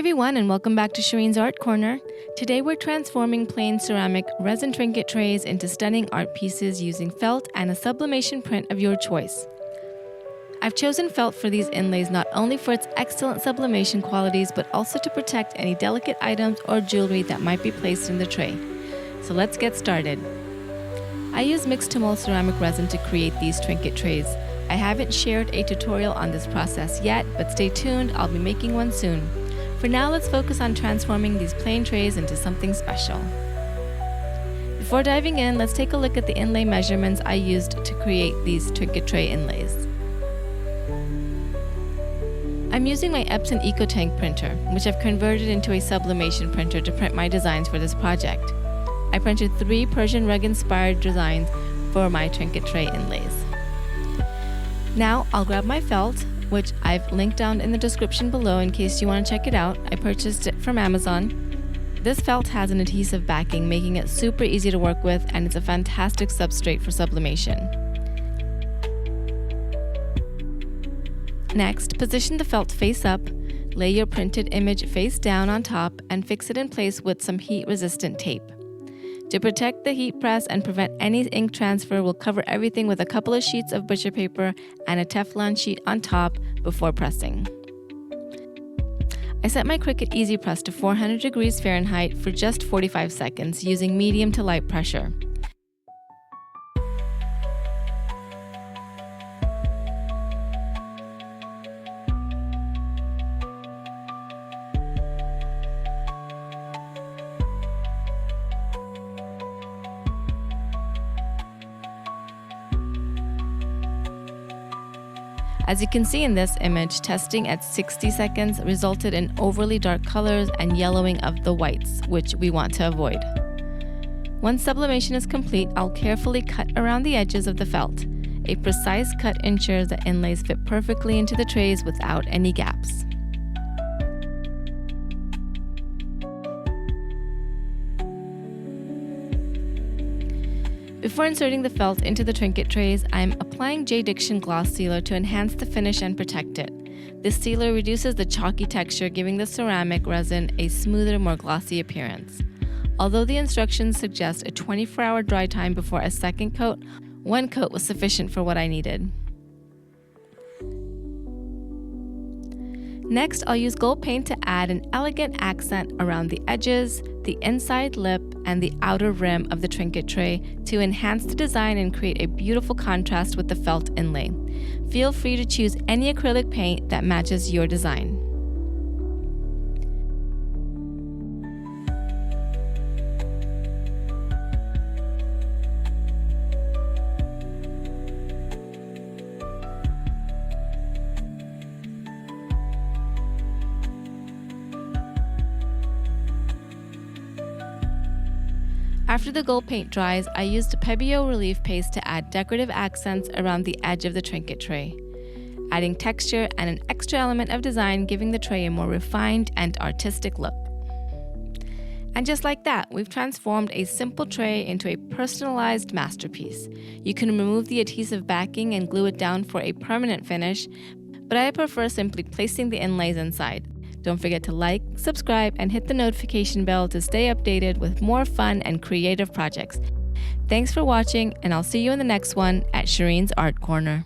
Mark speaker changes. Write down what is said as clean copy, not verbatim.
Speaker 1: everyone, and welcome back to Sherene's Art Corner. Today we're transforming plain ceramic resin trinket trays into stunning art pieces using felt and a sublimation print of your choice. I've chosen felt for these inlays not only for its excellent sublimation qualities, but also to protect any delicate items or jewelry that might be placed in the tray. So let's get started. I use mixed to mold ceramic resin to create these trinket trays. I haven't shared a tutorial on this process yet, but stay tuned, I'll be making one soon. For now, let's focus on transforming these plain trays into something special. Before diving in, let's take a look at the inlay measurements I used to create these trinket tray inlays. I'm using my Epson EcoTank Printer, which I've converted into a sublimation printer to print my designs for this project. I printed 3 Persian-rug-inspired designs for my trinket tray inlays. Now, I'll grab my felt, which I've linked down in the description below in case you want to check it out. I purchased it from Amazon. This felt has an adhesive backing, making it super easy to work with, and it's a fantastic substrate for sublimation. Next, position the felt face up, lay your printed image face down on top, and fix it in place with some heat-resistant tape. To protect the heat press and prevent any ink transfer, we'll cover everything with a couple of sheets of butcher paper and a Teflon sheet on top before pressing. I set my Cricut Easy Press to 400 degrees Fahrenheit for just 45 seconds using medium to light pressure. As you can see in this image, testing at 60 seconds resulted in overly dark colors and yellowing of the whites, which we want to avoid. Once sublimation is complete, I'll carefully cut around the edges of the felt. A precise cut ensures that inlays fit perfectly into the trays without any gaps. Before inserting the felt into the trinket trays, I'm applying Jdiction gloss sealer to enhance the finish and protect it. This sealer reduces the chalky texture, giving the ceramic resin a smoother, more glossy appearance. Although the instructions suggest a 24-hour dry time before a second coat, one coat was sufficient for what I needed. Next, I'll use gold paint to add an elegant accent around the edges, the inside lip, and the outer rim of the trinket tray to enhance the design and create a beautiful contrast with the felt inlay. Feel free to choose any acrylic paint that matches your design. After the gold paint dries, I used Pebeo relief paste to add decorative accents around the edge of the trinket tray, adding texture and an extra element of design, giving the tray a more refined and artistic look. And just like that, we've transformed a simple tray into a personalized masterpiece. You can remove the adhesive backing and glue it down for a permanent finish, but I prefer simply placing the inlays inside. Don't forget to like, subscribe, and hit the notification bell to stay updated with more fun and creative projects. Thanks for watching, and I'll see you in the next one at Sherene's Art Corner.